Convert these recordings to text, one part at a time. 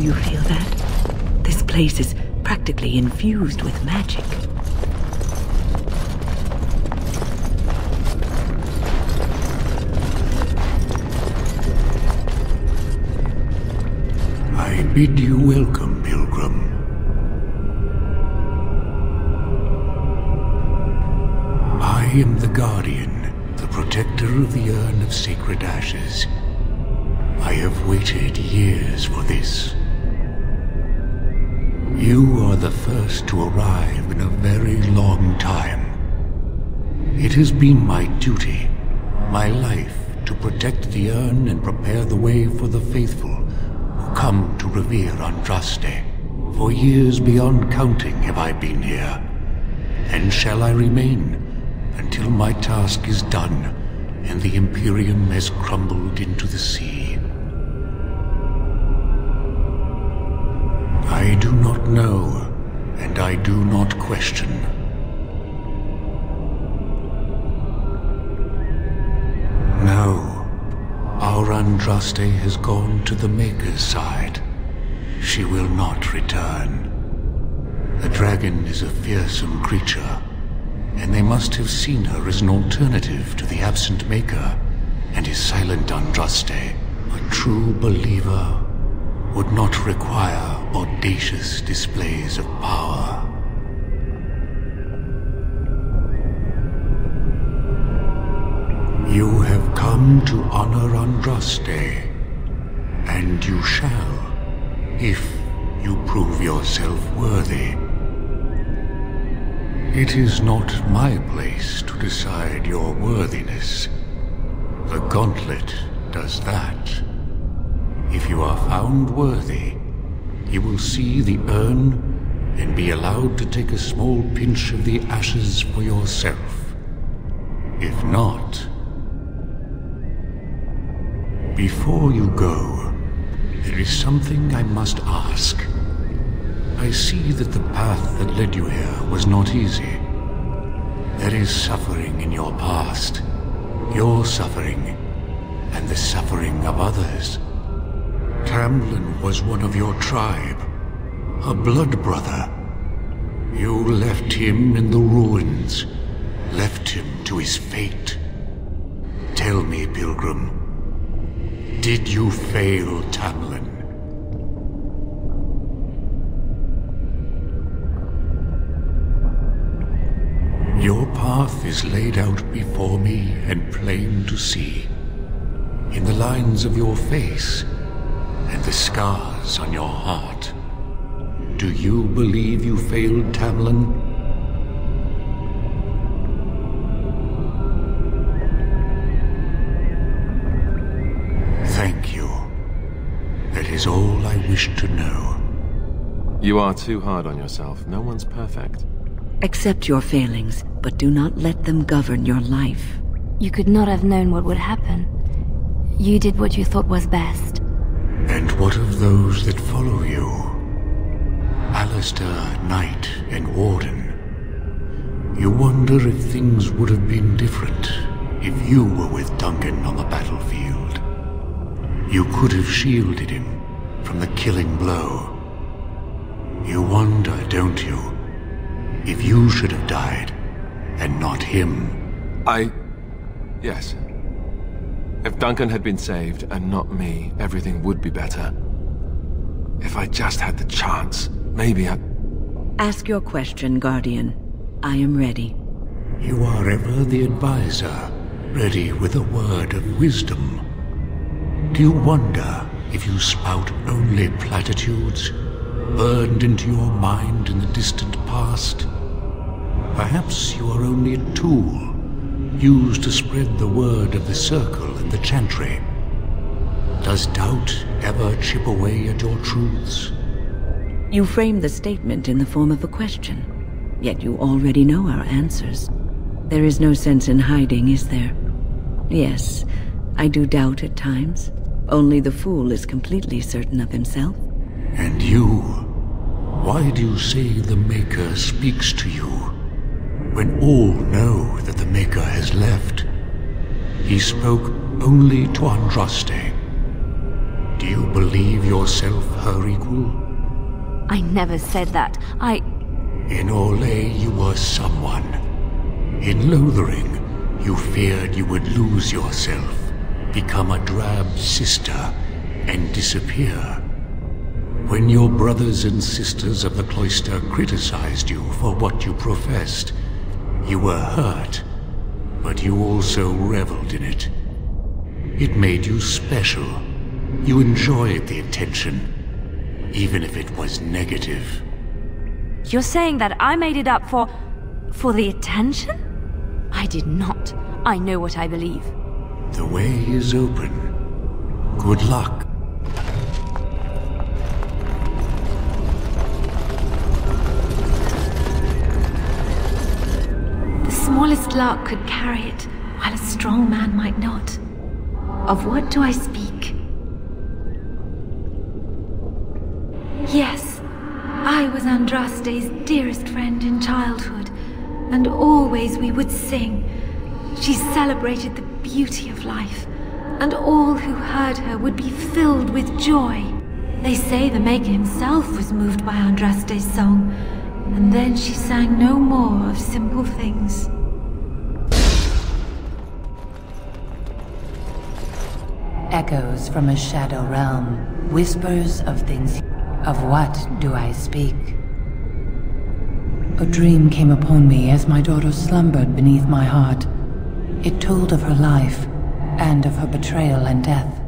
you feel that? This place is practically infused with magic. I bid you welcome, pilgrim. I am the Guardian, the protector of the urn of sacred ashes. I have waited years for this. You are the first to arrive in a very long time. It has been my duty, my life, to protect the urn and prepare the way for the faithful who come to revere Andraste. For years beyond counting have I been here, and shall I remain until my task is done and the Imperium has crumbled into the sea. I do not know, and I do not question. No, our Andraste has gone to the Maker's side. She will not return. The dragon is a fearsome creature, and they must have seen her as an alternative to the absent Maker and his silent Andraste. A true believer would not require audacious displays of power. You have come to honor Andraste, and you shall, if you prove yourself worthy. It is not my place to decide your worthiness. The gauntlet does that. If you are found worthy, you will see the urn and be allowed to take a small pinch of the ashes for yourself. If not... Before you go, there is something I must ask. I see that the path that led you here was not easy. There is suffering in your past. Your suffering, and the suffering of others. Tamlin was one of your tribe, a blood brother. You left him in the ruins, left him to his fate. Tell me, pilgrim, did you fail Tamlin? Your path is laid out before me and plain to see, in the lines of your face and the scars on your heart. Do you believe you failed Tamlin? Thank you. That is all I wish to know. You are too hard on yourself. No one's perfect. Accept your failings, but do not let them govern your life. You could not have known what would happen. You did what you thought was best. And what of those that follow you? Alistair, Knight, and Warden. You wonder if things would have been different if you were with Duncan on the battlefield. You could have shielded him from the killing blow. You wonder, don't you, if you should have died and not him? Yes. If Duncan had been saved and not me, everything would be better. If I just had the chance, maybe I... Ask your question, Guardian. I am ready. You are ever the advisor, ready with a word of wisdom. Do you wonder if you spout only platitudes, burned into your mind in the distant past? Perhaps you are only a tool, used to spread the word of the Circle and the Chantry. Does doubt ever chip away at your truths? You frame the statement in the form of a question, yet you already know our answers. There is no sense in hiding, is there? Yes, I do doubt at times. Only the fool is completely certain of himself. And you? Why do you say the Maker speaks to you, when all know that the Maker has left? He spoke only to Andraste. Do you believe yourself her equal? I never said that. In Orlais, you were someone. In Lothering, you feared you would lose yourself, become a drab sister, and disappear. When your brothers and sisters of the cloister criticized you for what you professed, you were hurt, but you also reveled in it. It made you special. You enjoyed the attention, even if it was negative. You're saying that I made it up for the attention? I did not. I know what I believe. The way is open. Good luck. The smallest lark could carry it, while a strong man might not. Of what do I speak? Yes, I was Andraste's dearest friend in childhood, and always we would sing. She celebrated the beauty of life, and all who heard her would be filled with joy. They say the Maker himself was moved by Andraste's song, and then she sang no more of simple things. Echoes from a shadow realm, whispers of things. Of what do I speak? A dream came upon me as my daughter slumbered beneath my heart. It told of her life, and of her betrayal and death.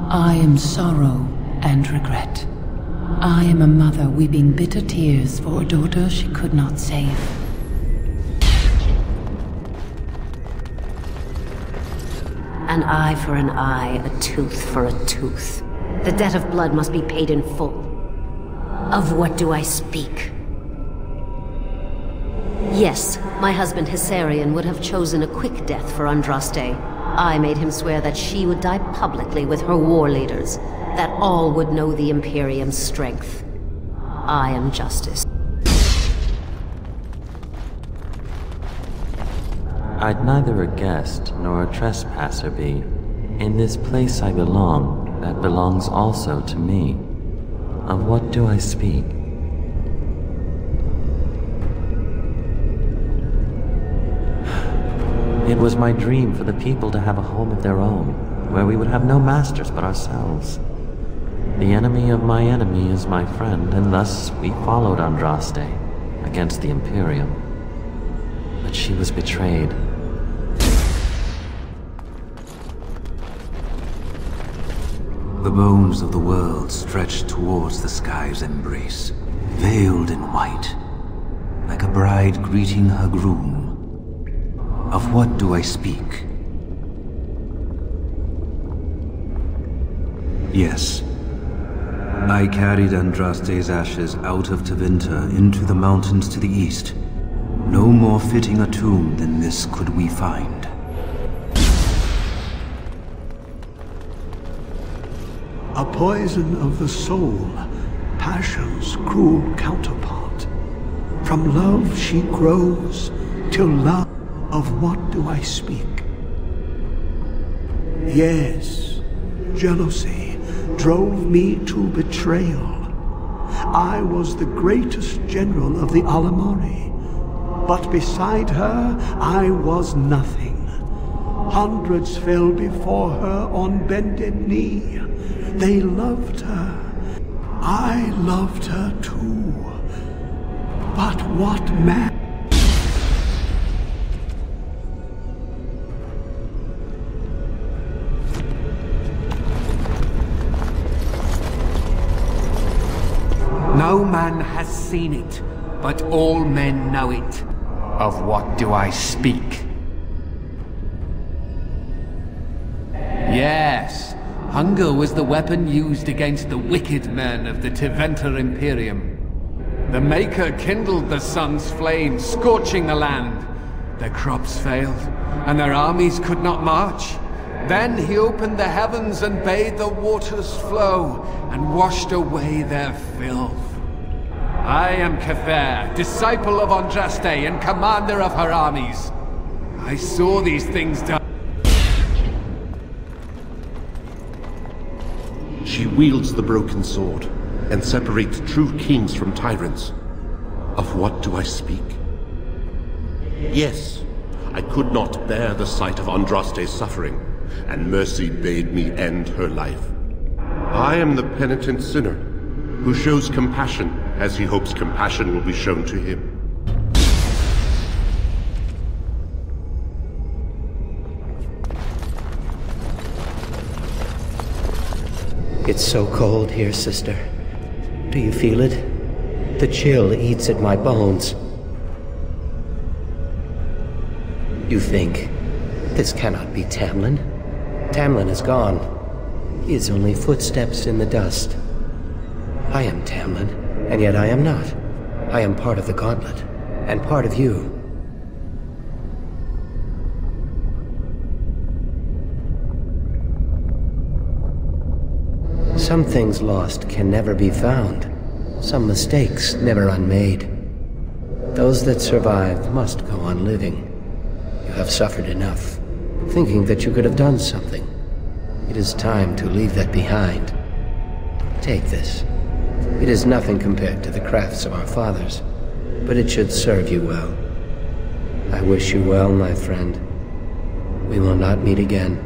I am sorrow and regret. I am a mother weeping bitter tears for a daughter she could not save. An eye for an eye, a tooth for a tooth. The debt of blood must be paid in full. Of what do I speak? Yes, my husband Hissarion would have chosen a quick death for Andraste. I made him swear that she would die publicly with her war leaders, that all would know the Imperium's strength. I am justice. I'd neither a guest nor a trespasser be. In this place I belong, that belongs also to me. Of what do I speak? It was my dream for the people to have a home of their own, where we would have no masters but ourselves. The enemy of my enemy is my friend, and thus we followed Andraste against the Imperium. But she was betrayed. The bones of the world stretched towards the sky's embrace, veiled in white, like a bride greeting her groom. Of what do I speak? Yes. I carried Andraste's ashes out of Tevinter into the mountains to the east. No more fitting a tomb than this could we find. A poison of the soul, passion's cruel counterpart. From love she grows, till love. Of what do I speak? Yes, jealousy drove me to betrayal. I was the greatest general of the Alamari, but beside her I was nothing. Hundreds fell before her on bended knee. They loved her. I loved her too. But what man? No man has seen it, but all men know it. Of what do I speak? Yes, hunger was the weapon used against the wicked men of the Tevinter Imperium. The Maker kindled the sun's flame, scorching the land. Their crops failed, and their armies could not march. Then he opened the heavens and bade the waters flow, and washed away their filth. I am Cather, disciple of Andraste and commander of her armies. I saw these things done. She wields the broken sword, and separates true kings from tyrants. Of what do I speak? Yes, I could not bear the sight of Andraste's suffering, and mercy bade me end her life. I am the penitent sinner, who shows compassion as he hopes compassion will be shown to him. It's so cold here, sister. Do you feel it? The chill eats at my bones. You think, this cannot be Tamlin. Tamlin is gone. He is only footsteps in the dust. I am Tamlin, and yet I am not. I am part of the Gauntlet, and part of you. Some things lost can never be found. Some mistakes never unmade. Those that survive must go on living. You have suffered enough, thinking that you could have done something. It is time to leave that behind. Take this. It is nothing compared to the crafts of our fathers, but it should serve you well. I wish you well, my friend. We will not meet again.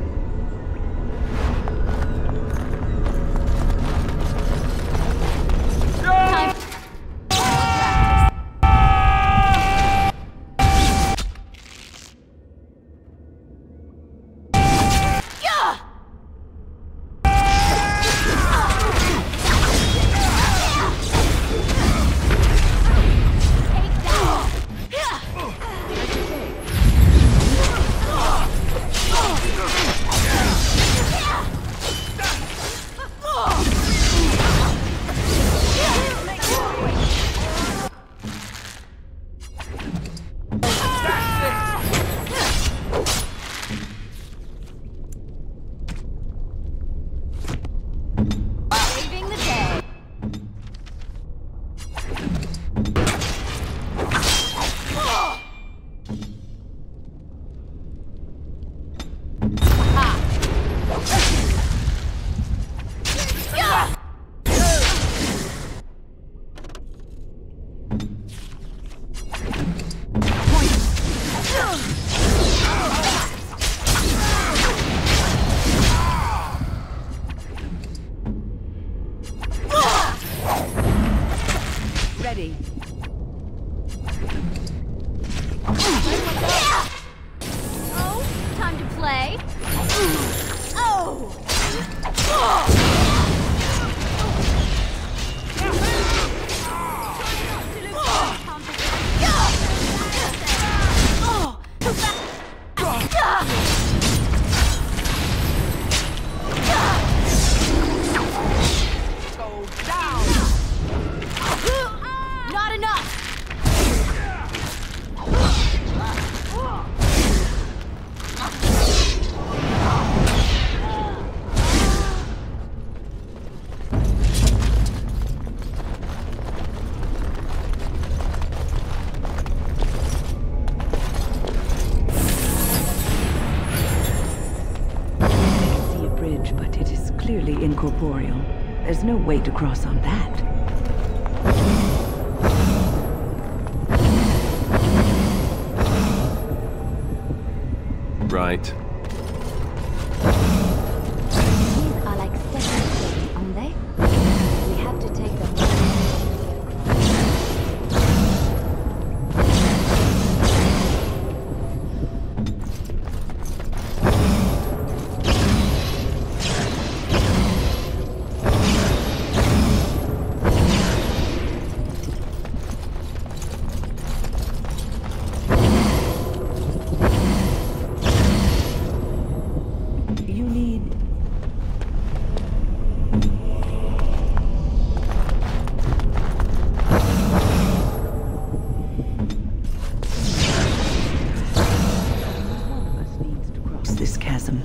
Incorporeal. There's no way to cross on that. Right. These are like stepping stones, aren't they? We have to take them. This chasm.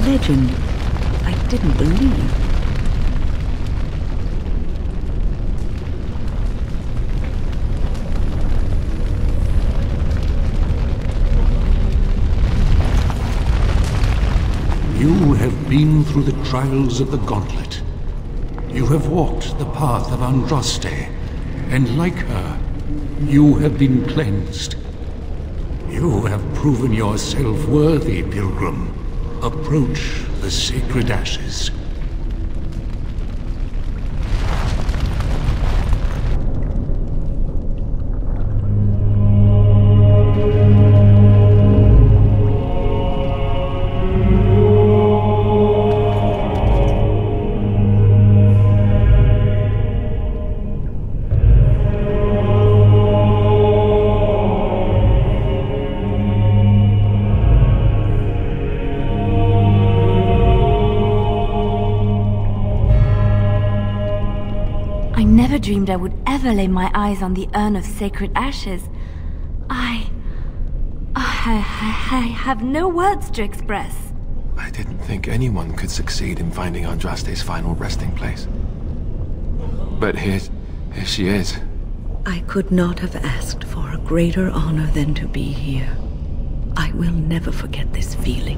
legend I didn't believe. You have been through the trials of the Gauntlet. You have walked the path of Andraste, and like her, you have been cleansed. You have proven yourself worthy, Pilgrim. Approach the sacred ashes. Dreamed I would ever lay my eyes on the urn of sacred ashes. I have no words to express. I didn't think anyone could succeed in finding Andraste's final resting place. But here she is. I could not have asked for a greater honor than to be here. I will never forget this feeling.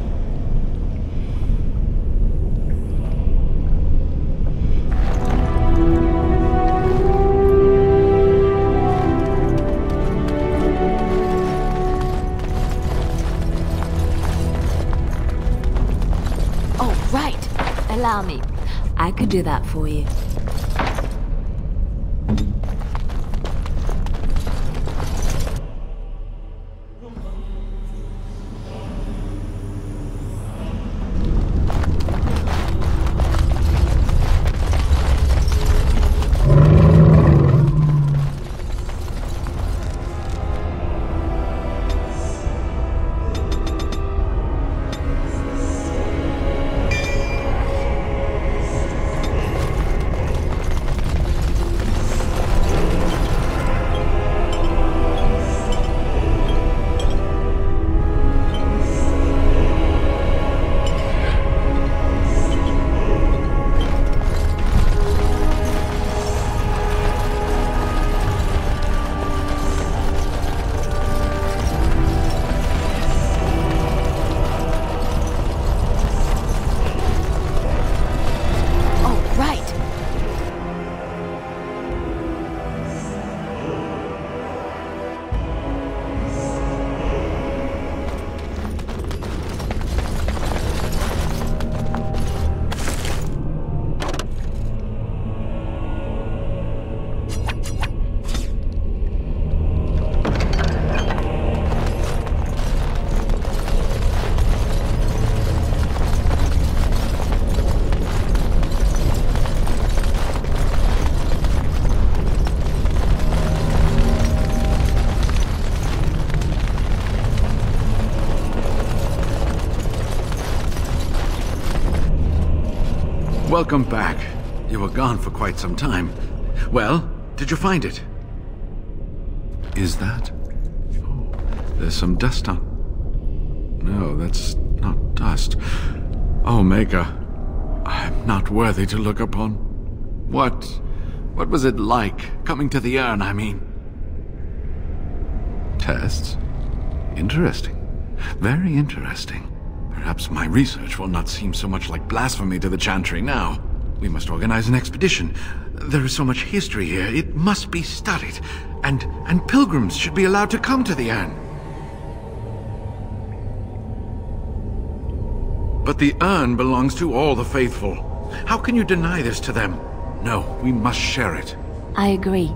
Allow me. I could do that for you. Welcome back. You were gone for quite some time. Well, did you find it? Is that? Oh, there's some dust on... No, that's not dust. Oh, Maker. I'm not worthy to look upon. What was it like, coming to the urn, I mean? Tests? Interesting. Very interesting. Perhaps my research will not seem so much like blasphemy to the Chantry now. We must organize an expedition. There is so much history here, it must be studied. And pilgrims should be allowed to come to the urn. But the urn belongs to all the faithful. How can you deny this to them? No, we must share it. I agree.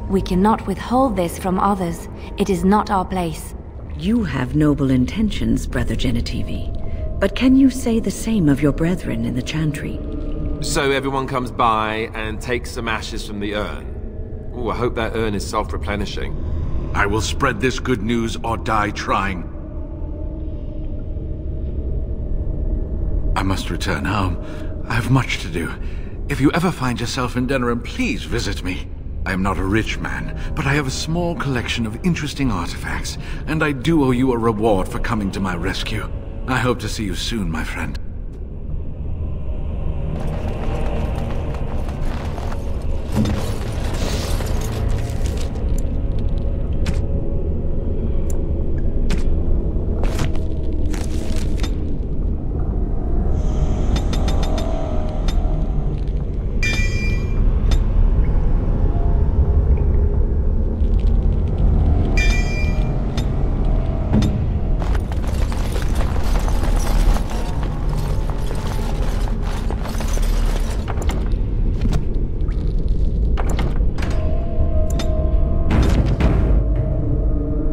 We cannot withhold this from others. It is not our place. You have noble intentions, Brother Genitivi. But can you say the same of your brethren in the Chantry? So everyone comes by and takes some ashes from the urn. Ooh, I hope that urn is self-replenishing. I will spread this good news or die trying. I must return home. I have much to do. If you ever find yourself in Denerim, please visit me. I am not a rich man, but I have a small collection of interesting artifacts, and I do owe you a reward for coming to my rescue. I hope to see you soon, my friend.